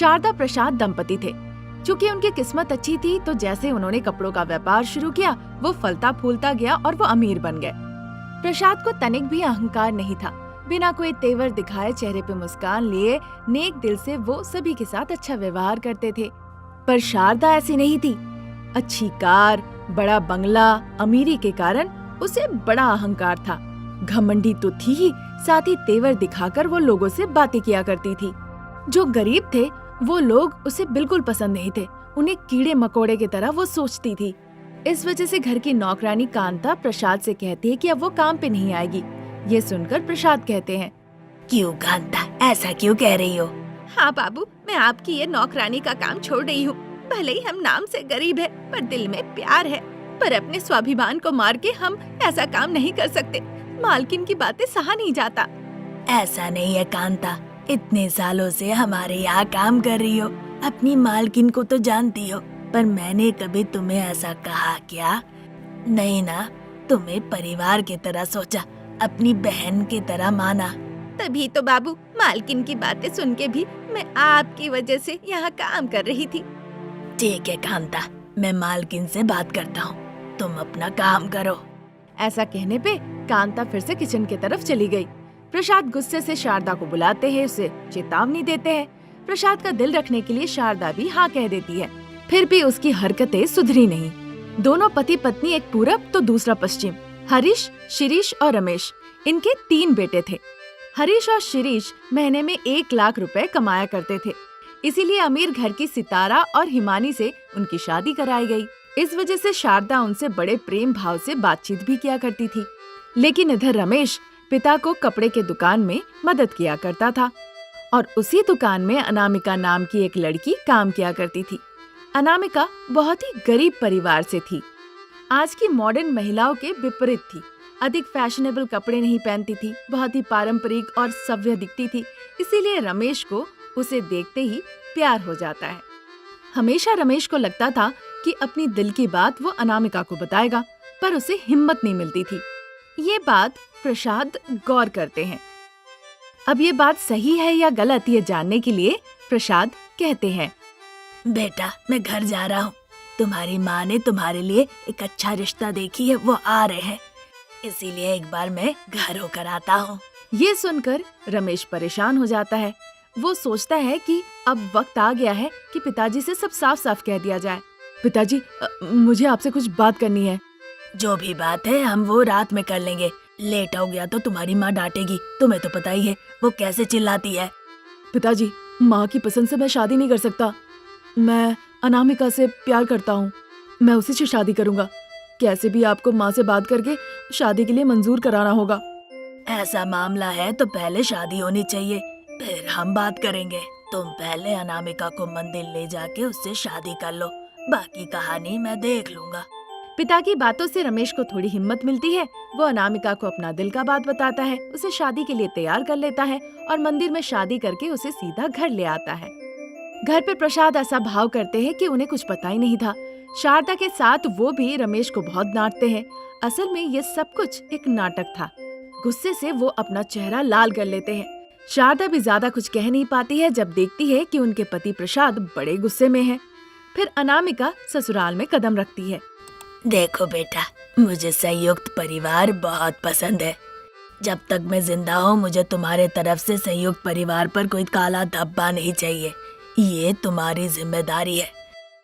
शारदा प्रसाद दंपति थे। चूँकि उनकी किस्मत अच्छी थी तो जैसे उन्होंने कपड़ों का व्यापार शुरू किया वो फलता फूलता गया और वो अमीर बन गए। प्रसाद को तनिक भी अहंकार नहीं था। बिना कोई तेवर दिखाए चेहरे पे मुस्कान लिए नेक दिल से वो सभी के साथ अच्छा व्यवहार करते थे। पर शारदा ऐसी नहीं थी। अच्छी कार, बड़ा बंगला, अमीरी के कारण उसे बड़ा अहंकार था। घमंडी तो थी ही, साथ ही तेवर दिखाकर वो लोगों से बातें किया करती थी। जो गरीब थे वो लोग उसे बिल्कुल पसंद नहीं थे। उन्हें कीड़े मकोड़े की तरह वो सोचती थी। इस वजह से घर की नौकरानी कांता प्रसाद से कहती है कि अब वो काम पे नहीं आएगी। ये सुनकर प्रसाद कहते हैं, क्यों कांता, ऐसा क्यों कह रही हो? हाँ बाबू, मैं आपकी ये नौकरानी का काम छोड़ रही हूँ। भले ही हम नाम से गरीब है पर दिल में प्यार है। पर अपने स्वाभिमान को मार के हम ऐसा काम नहीं कर सकते। मालकिन की बातें सहा नहीं जाता। ऐसा नहीं है कांता, इतने सालों से हमारे यहाँ काम कर रही हो, अपनी मालकिन को तो जानती हो। पर मैंने कभी तुम्हें ऐसा कहा क्या? नहीं ना, तुम्हें परिवार की तरह सोचा, अपनी बहन की तरह माना। तभी तो बाबू, मालकिन की बातें सुन के भी मैं आपकी वजह से यहाँ काम कर रही थी। ठीक है कांता, मैं मालकिन से बात करता हूँ, तुम अपना काम करो। ऐसा कहने पे कांता फिर से किचन की तरफ चली गई। प्रसाद गुस्से से शारदा को बुलाते हैं, उसे चेतावनी देते हैं। प्रसाद का दिल रखने के लिए शारदा भी हाँ कह देती है। फिर भी उसकी हरकतें सुधरी नहीं। दोनों पति पत्नी, एक पूरब तो दूसरा पश्चिम। हरीश, शिरीष और रमेश, इनके 3 बेटे थे। हरीश और शिरीष महीने में 1 लाख रुपए कमाया करते थे। इसीलिए अमीर घर की सितारा और हिमानी से उनकी शादी कराई गई। इस वजह से शारदा उनसे बड़े प्रेम भाव से बातचीत भी किया करती थी। लेकिन इधर रमेश पिता को कपड़े के दुकान में मदद किया करता था और उसी दुकान में अनामिका नाम की एक लड़की काम किया करती थी। अनामिका बहुत ही गरीब परिवार से थी। आज की मॉडर्न महिलाओं के विपरीत थी। अधिक फैशनेबल कपड़े नहीं पहनती थी, बहुत ही पारंपरिक और सभ्य दिखती थी। इसीलिए रमेश को उसे देखते ही प्यार हो जाता है। हमेशा रमेश को लगता था कि अपनी दिल की बात वो अनामिका को बताएगा, पर उसे हिम्मत नहीं मिलती थी। ये बात प्रसाद गौर करते हैं। अब ये बात सही है या गलत, ये जानने के लिए प्रसाद कहते हैं, बेटा मैं घर जा रहा हूँ, तुम्हारी माँ ने तुम्हारे लिए एक अच्छा रिश्ता देखी है, वो आ रहे हैं, इसीलिए एक बार मैं घर होकर आता हूँ। ये सुनकर रमेश परेशान हो जाता है। वो सोचता है कि अब वक्त आ गया है कि पिताजी से सब साफ साफ कह दिया जाए। पिताजी, मुझे आपसे कुछ बात करनी है। जो भी बात है हम वो रात में कर लेंगे। लेट हो गया तो तुम्हारी माँ डांटेगी, तुम्हें तो पता ही है वो कैसे चिल्लाती है। पिताजी, माँ की पसंद से मैं शादी नहीं कर सकता। मैं अनामिका से प्यार करता हूँ, मैं उसी से शादी करूँगा। कैसे भी आपको माँ से बात करके शादी के लिए मंजूर कराना होगा। ऐसा मामला है तो पहले शादी होनी चाहिए, फिर हम बात करेंगे। तुम पहले अनामिका को मंदिर ले जाके उससे शादी कर लो, बाकी कहानी मैं देख लूँगा। पिता की बातों से रमेश को थोड़ी हिम्मत मिलती है। वो अनामिका को अपना दिल का बात बताता है, उसे शादी के लिए तैयार कर लेता है और मंदिर में शादी करके उसे सीधा घर ले आता है। घर पे प्रसाद ऐसा भाव करते हैं कि उन्हें कुछ पता ही नहीं था। शारदा के साथ वो भी रमेश को बहुत डांटते हैं। असल में ये सब कुछ एक नाटक था। गुस्से से वो अपना चेहरा लाल कर लेते हैं। शारदा भी ज्यादा कुछ कह नहीं पाती है जब देखती है कि उनके पति प्रसाद बड़े गुस्से में है। फिर अनामिका ससुराल में कदम रखती है। देखो बेटा, मुझे संयुक्त परिवार बहुत पसंद है। जब तक मैं जिंदा हूँ मुझे तुम्हारे तरफ से संयुक्त परिवार पर कोई काला धब्बा नहीं चाहिए। ये तुम्हारी जिम्मेदारी है।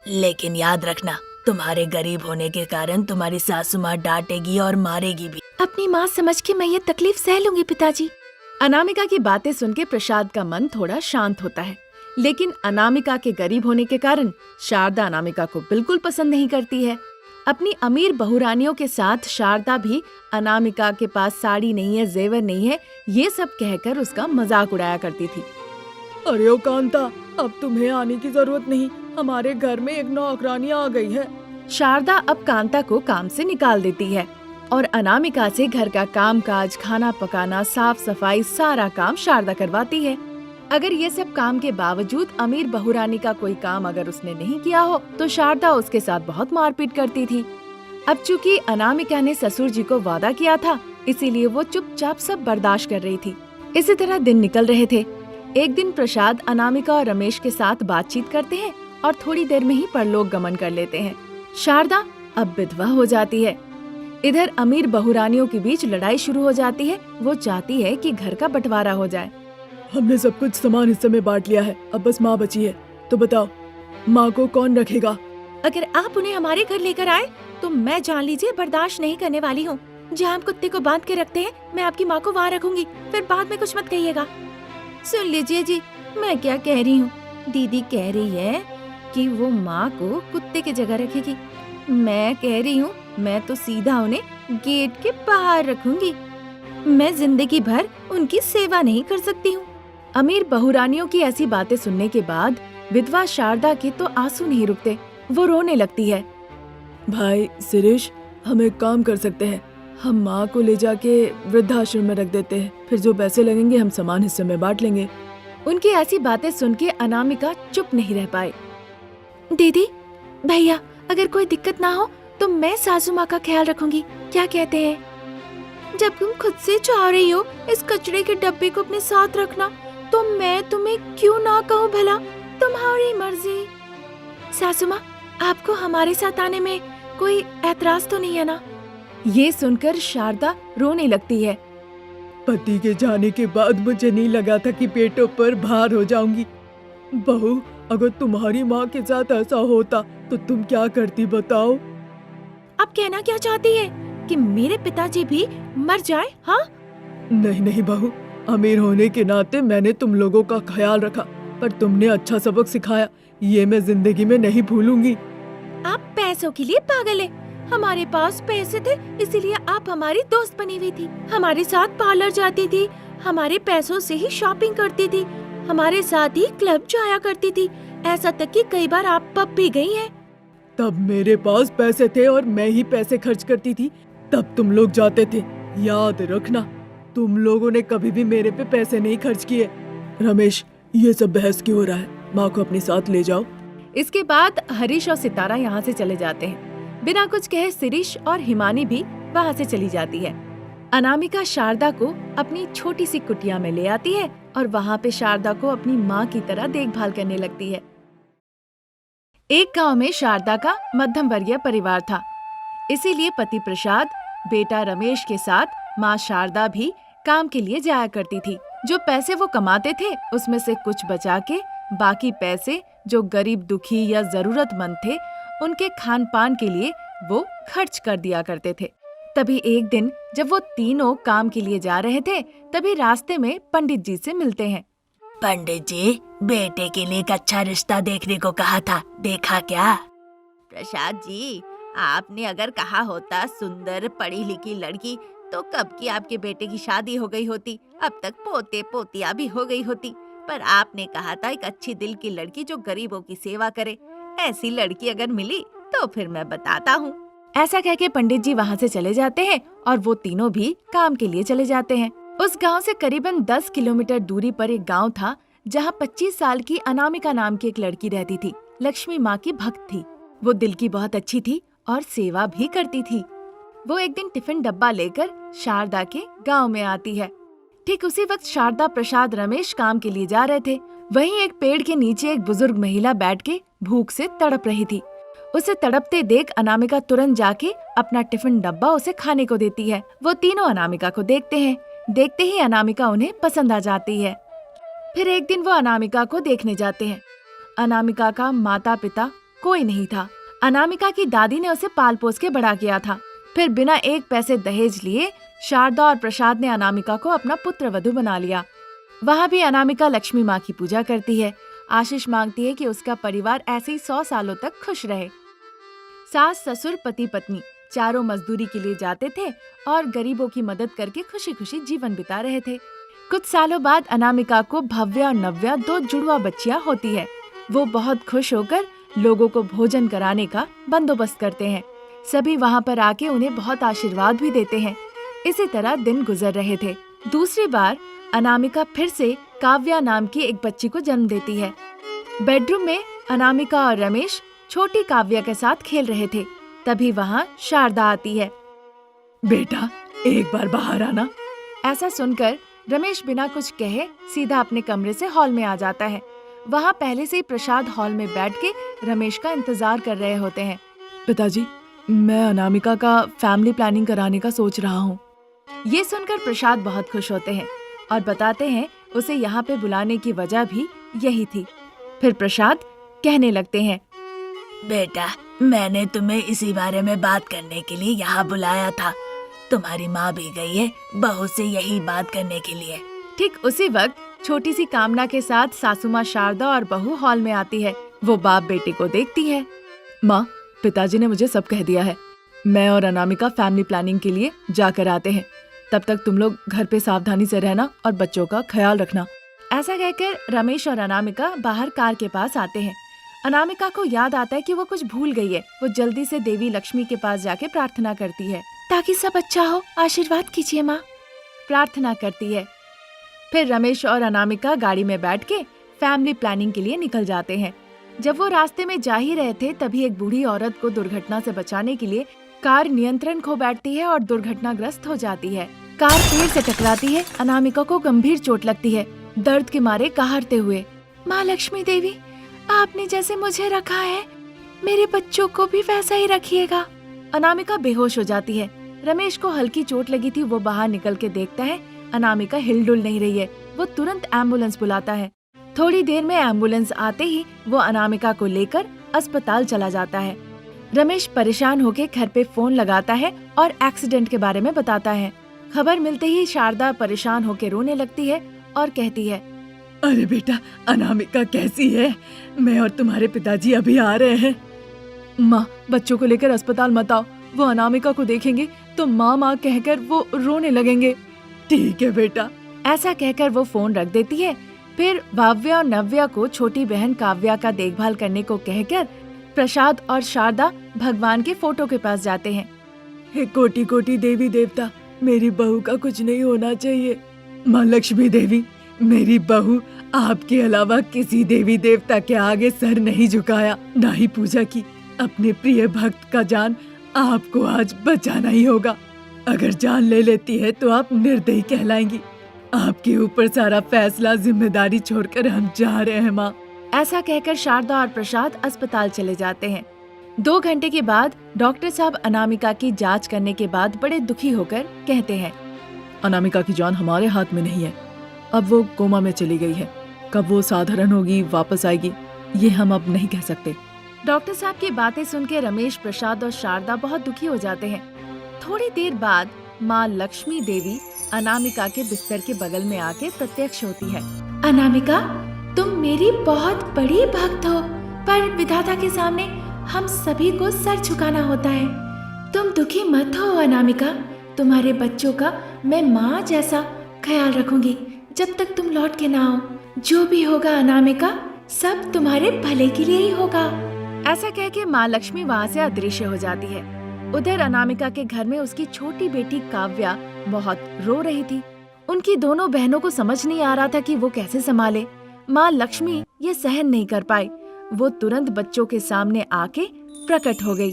लेकिन याद रखना, तुम्हारे गरीब होने के कारण तुम्हारी सासू माँ डांटेगी और मारेगी भी। अपनी माँ समझ के मैं ये तकलीफ सह लूंगी पिताजी। अनामिका की बातें सुन के प्रसाद का मन थोड़ा शांत होता है। लेकिन अनामिका के गरीब होने के कारण शारदा अनामिका को बिल्कुल पसंद नहीं करती है। अपनी अमीर बहुरानियों के साथ शारदा भी अनामिका के पास साड़ी नहीं है, जेवर नहीं है, ये सब कहकर उसका मजाक उड़ाया करती थी। अरे ओ कांता, अब तुम्हें आने की जरूरत नहीं, हमारे घर में एक नौकरानी आ गई है। शारदा अब कांता को काम से निकाल देती है और अनामिका से घर का काम काज, खाना पकाना, साफ सफाई, सारा काम शारदा करवाती है। अगर ये सब काम के बावजूद अमीर बहुरानी का कोई काम अगर उसने नहीं किया हो तो शारदा उसके साथ बहुत मारपीट करती थी। अब चूंकि अनामिका ने ससुर जी को वादा किया था, इसीलिए वो चुपचाप सब बर्दाश्त कर रही थी। इसी तरह दिन निकल रहे थे। एक दिन प्रसाद अनामिका और रमेश के साथ बातचीत करते हैं और थोड़ी देर में ही परलोक गमन कर लेते हैं। शारदा अब विधवा हो जाती है। इधर अमीर बहुरानियों के बीच लड़ाई शुरू हो जाती है। वो चाहती है कि घर का बंटवारा हो जाए। हमने सब कुछ समान हिस्से में बांट लिया है, अब बस माँ बची है। तो बताओ, माँ को कौन रखेगा? अगर आप उन्हें हमारे घर लेकर आए तो मैं जान लीजिए बर्दाश्त नहीं करने वाली हूँ। जहाँ हम कुत्ते को बांध के रखते हैं, मैं आपकी माँ को वहाँ रखूंगी। फिर बाद में कुछ मत कहिएगा। सुन लीजिए जी, मैं क्या कह रही हूँ। दीदी कह रही है कि वो माँ को कुत्ते की जगह रखेगी। मैं कह रही हूँ मैं तो सीधा उन्हें गेट के बाहर रखूंगी। मैं जिंदगी भर उनकी सेवा नहीं कर सकती हूँ। अमीर बहुरानियों की ऐसी बातें सुनने के बाद विधवा शारदा के तो आंसू नहीं रुकते। वो रोने लगती है। भाई शिरीष, हम एक काम कर सकते हैं। हम माँ को ले जाके वृद्धाश्रम में रख देते हैं, फिर जो पैसे लगेंगे हम समान हिस्से में बांट लेंगे। उनकी ऐसी बातें सुन के अनामिका चुप नहीं रह पाई। दीदी, भैया, अगर कोई दिक्कत ना हो तो मैं सासू माँ का ख्याल रखूंगी। क्या कहते हैं? जब तुम खुद से चाह रही हो इस कचरे के डब्बे को अपने साथ रखना, तो मैं तुम्हें क्यों ना कहूँ भला? तुम्हारी मर्जी। सासू माँ, आपको हमारे साथ आने में कोई ऐतराज तो नहीं है ना? ये सुनकर शारदा रोने लगती है। पति के जाने के बाद मुझे नहीं लगा था कि पेटों पर भार हो जाऊंगी। बहू, अगर तुम्हारी माँ के साथ ऐसा होता तो तुम क्या करती बताओ? आप कहना क्या चाहती है कि मेरे पिताजी भी मर जाए? हाँ? नहीं नहीं बहू, अमीर होने के नाते मैंने तुम लोगों का ख्याल रखा, पर तुमने अच्छा सबक सिखाया, ये मैं जिंदगी में नहीं भूलूंगी। आप पैसों के लिए पागल है। हमारे पास पैसे थे इसीलिए आप हमारी दोस्त बनी हुई थी। हमारे साथ पार्लर जाती थी, हमारे पैसों से ही शॉपिंग करती थी, हमारे साथ ही क्लब जाया करती थी। ऐसा तक कि कई बार आप पब भी गई हैं। तब मेरे पास पैसे थे और मैं ही पैसे खर्च करती थी, तब तुम लोग जाते थे। याद रखना, तुम लोगों ने कभी भी मेरे पे पैसे नहीं खर्च किए। रमेश, ये सब बहस क्यों हो रहा है? माँ को अपने साथ ले जाओ। इसके बाद हरीश और सितारा यहाँ से चले जाते हैं। बिना कुछ कहे शिरीष और हिमानी भी वहाँ से चली जाती है। अनामिका शारदा को अपनी छोटी सी कुटिया में ले आती है और वहाँ पे शारदा को अपनी माँ की तरह देखभाल करने लगती है। एक गांव में शारदा का मध्यम वर्गीय परिवार था, इसीलिए पति प्रसाद, बेटा रमेश के साथ माँ शारदा भी काम के लिए जाया करती थी। जो पैसे वो कमाते थे उसमें से कुछ बचा के बाकी पैसे जो गरीब, दुखी या जरूरतमंद थे उनके खान पान के लिए वो खर्च कर दिया करते थे। तभी एक दिन जब वो तीनों काम के लिए जा रहे थे, तभी रास्ते में पंडित जी से मिलते हैं। पंडित जी, बेटे के लिए एक अच्छा रिश्ता देखने को कहा था, देखा क्या? प्रसाद जी, आपने अगर कहा होता सुंदर पढ़ी लिखी लड़की, तो कब की आपके बेटे की शादी हो गई होती। अब तक पोते पोतिया भी हो गई होती। पर आपने कहा था एक अच्छी दिल की लड़की जो गरीबों की सेवा करे। ऐसी लड़की अगर मिली तो फिर मैं बताता हूँ। ऐसा कह के पंडित जी वहाँ से चले जाते हैं और वो तीनों भी काम के लिए चले जाते हैं। उस गांव से करीबन 10 किलोमीटर दूरी पर एक गांव था जहाँ 25 साल की अनामिका नाम की एक लड़की रहती थी। लक्ष्मी माँ की भक्त थी। वो दिल की बहुत अच्छी थी और सेवा भी करती थी। वो एक दिन टिफिन डब्बा लेकर शारदा के गांव में आती है। ठीक उसी वक्त शारदा, प्रसाद, रमेश काम के लिए जा रहे थे। वहीं एक पेड़ के नीचे एक बुजुर्ग महिला बैठ के भूख से तड़प रही थी। उसे तड़पते देख अनामिका तुरंत जाके अपना टिफिन डब्बा उसे खाने को देती है। वो तीनों अनामिका को देखते हैं। देखते ही अनामिका उन्हें पसंद आ जाती है। फिर एक दिन वो अनामिका को देखने जाते हैं। अनामिका का माता पिता कोई नहीं था। अनामिका की दादी ने उसे पाल पोस के बड़ा किया था। फिर बिना एक पैसे दहेज लिए शारदा और प्रसाद ने अनामिका को अपना पुत्र वधू बना लिया। वहाँ भी अनामिका लक्ष्मी माँ की पूजा करती है, आशीष मांगती है कि उसका परिवार ऐसे ही 100 सालों तक खुश रहे। सास, ससुर, पति, पत्नी चारों मजदूरी के लिए जाते थे और गरीबों की मदद करके खुशी खुशी जीवन बिता रहे थे। कुछ सालों बाद अनामिका को भव्या और नव्या 2 जुड़वा बच्चियां होती है। वो बहुत खुश होकर लोगों को भोजन कराने का बंदोबस्त करते हैं। सभी वहाँ पर आके उन्हें बहुत आशीर्वाद भी देते हैं। इसी तरह दिन गुजर रहे थे। दूसरी बार अनामिका फिर से काव्या नाम की एक बच्ची को जन्म देती है। बेडरूम में अनामिका और रमेश छोटी काव्या के साथ खेल रहे थे। तभी वहाँ शारदा आती है। बेटा, एक बार बाहर आना। ऐसा सुनकर रमेश बिना कुछ कहे सीधा अपने कमरे से हॉल में आ जाता है। वहाँ पहले से ही प्रसाद हॉल में बैठ के रमेश का इंतजार कर रहे होते हैं। पिताजी, मैं अनामिका का फैमिली प्लानिंग कराने का सोच रहा हूँ। ये सुनकर प्रसाद बहुत खुश होते हैं और बताते हैं उसे यहाँ पे बुलाने की वजह भी यही थी। फिर प्रसाद कहने लगते हैं, बेटा, मैंने तुम्हें इसी बारे में बात करने के लिए यहाँ बुलाया था। तुम्हारी माँ भी गई है बहू से यही बात करने के लिए। ठीक उसी वक्त छोटी सी कामना के साथ सासू माँ शारदा और बहू हॉल में आती है। वो बाप बेटे को देखती है। माँ, पिताजी ने मुझे सब कह दिया है। मैं और अनामिका फैमिली प्लानिंग के लिए जाकर आते हैं। तब तक तुम लोग घर पे सावधानी से रहना और बच्चों का ख्याल रखना। ऐसा कहकर रमेश और अनामिका बाहर कार के पास आते हैं। अनामिका को याद आता है कि वो कुछ भूल गई है। वो जल्दी से देवी लक्ष्मी के पास जाके प्रार्थना करती है, ताकि सब अच्छा हो, आशीर्वाद कीजिए माँ। प्रार्थना करती है। फिर रमेश और अनामिका गाड़ी में बैठ के फैमिली प्लानिंग के लिए निकल जाते हैं। जब वो रास्ते में जा ही रहे थे तभी एक बूढ़ी औरत को दुर्घटना से बचाने के लिए कार नियंत्रण खो बैठती है और दुर्घटनाग्रस्त हो जाती है। कार पेड़ से टकराती है। अनामिका को गंभीर चोट लगती है, दर्द के मारे कहारते हुए, माँ लक्ष्मी देवी, आपने जैसे मुझे रखा है मेरे बच्चों को भी वैसा ही रखिएगा। अनामिका बेहोश हो जाती है। रमेश को हल्की चोट लगी थी। वो बाहर निकल के देखता है अनामिका हिलडुल नहीं रही है। वो तुरंत एम्बुलेंस बुलाता है। थोड़ी देर में एम्बुलेंस आते ही वो अनामिका को लेकर अस्पताल चला जाता है। रमेश परेशान होकर घर पे फोन लगाता है और एक्सीडेंट के बारे में बताता है। खबर मिलते ही शारदा परेशान होकर रोने लगती है और कहती है, अरे बेटा, अनामिका कैसी है? मैं और तुम्हारे पिताजी अभी आ रहे हैं। माँ, बच्चों को लेकर अस्पताल मत आओ। वो अनामिका को देखेंगे तो माँ माँ कहकर वो रोने लगेंगे। ठीक है बेटा। ऐसा कहकर वो फोन रख देती है। फिर भाव्या और नव्या को छोटी बहन काव्या का देखभाल करने को कहकर प्रसाद और शारदा भगवान के फोटो के पास जाते हैं। हे कोटि कोटि देवी देवता, मेरी बहू का कुछ नहीं होना चाहिए। माँ लक्ष्मी देवी, मेरी बहू आपके अलावा किसी देवी देवता के आगे सर नहीं झुकाया, ना ही पूजा की। अपने प्रिय भक्त का जान आपको आज बचाना ही होगा। अगर जान ले लेती है तो आप निर्दयी कहलाएंगी। आपके ऊपर सारा फैसला, जिम्मेदारी छोड़कर हम जा रहे हैं माँ। ऐसा कहकर शारदा और प्रसाद अस्पताल चले जाते हैं। 2 घंटे के बाद डॉक्टर साहब अनामिका की जांच करने के बाद बड़े दुखी होकर कहते हैं, अनामिका की जान हमारे हाथ में नहीं है। अब वो कोमा में चली गई है। कब वो साधारण होगी, वापस आएगी, ये हम अब नहीं कह सकते। डॉक्टर साहब की बातें सुनकर रमेश, प्रसाद और शारदा बहुत दुखी हो जाते हैं। थोड़ी देर बाद माँ लक्ष्मी देवी अनामिका के बिस्तर के बगल में आके प्रत्यक्ष होती है। अनामिका, तुम मेरी बहुत बड़ी भक्त हो, पर विधाता के सामने हम सभी को सर झुकाना होता है। तुम दुखी मत हो अनामिका, तुम्हारे बच्चों का मैं माँ जैसा ख्याल रखूंगी जब तक तुम लौट के ना आओ। जो भी होगा अनामिका, सब तुम्हारे भले के लिए ही होगा। ऐसा कह के माँ लक्ष्मी वहाँ से अदृश्य हो जाती है। उधर अनामिका के घर में उसकी छोटी बेटी काव्या बहुत रो रही थी। उनकी दोनों बहनों को समझ नहीं आ रहा था कि वो कैसे संभाले। माँ लक्ष्मी ये सहन नहीं कर पाई। वो तुरंत बच्चों के सामने आके प्रकट हो गई।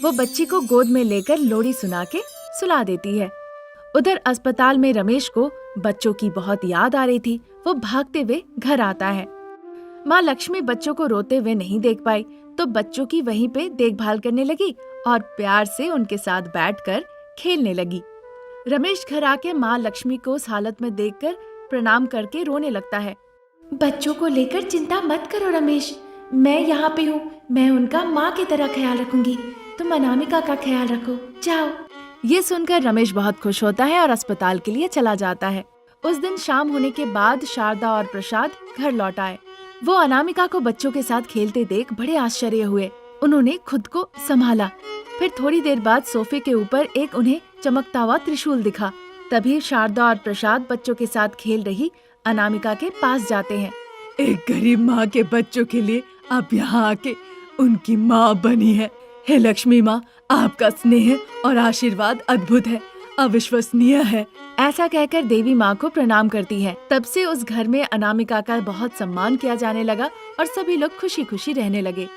वो बच्ची को गोद में लेकर लोरी सुना के सुला देती है। उधर अस्पताल में रमेश को बच्चों की बहुत याद आ रही थी। वो भागते हुए घर आता है। माँ लक्ष्मी बच्चों को रोते हुए नहीं देख पाई तो बच्चों की वहीं पे देखभाल करने लगी और प्यार से उनके साथ बैठकर खेलने लगी। रमेश घर आके माँ लक्ष्मी को उस हालत में देखकर प्रणाम करके रोने लगता है। बच्चों को लेकर चिंता मत करो रमेश, मैं यहाँ पे हूँ। मैं उनका माँ की तरह ख्याल रखूंगी। तुम अनामिका का ख्याल रखो, जाओ। ये सुनकर रमेश बहुत खुश होता है और अस्पताल के लिए चला जाता है। उस दिन शाम होने के बाद शारदा और प्रसाद घर लौट आए। वो अनामिका को बच्चों के साथ खेलते देख बड़े आश्चर्य हुए। उन्होंने खुद को संभाला। फिर थोड़ी देर बाद सोफे के ऊपर एक उन्हें चमकता हुआ त्रिशूल दिखा। तभी शारदा और प्रसाद बच्चों के साथ खेल रही अनामिका के पास जाते हैं। एक गरीब माँ के बच्चों के लिए आप यहाँ आके उनकी माँ बनी है। हे लक्ष्मी माँ, आपका स्नेह और आशीर्वाद अद्भुत है, अविश्वसनीय है। ऐसा कहकर देवी माँ को प्रणाम करती है। तब से उस घर में अनामिका का बहुत सम्मान किया जाने लगा और सभी लोग खुशी खुशी रहने लगे।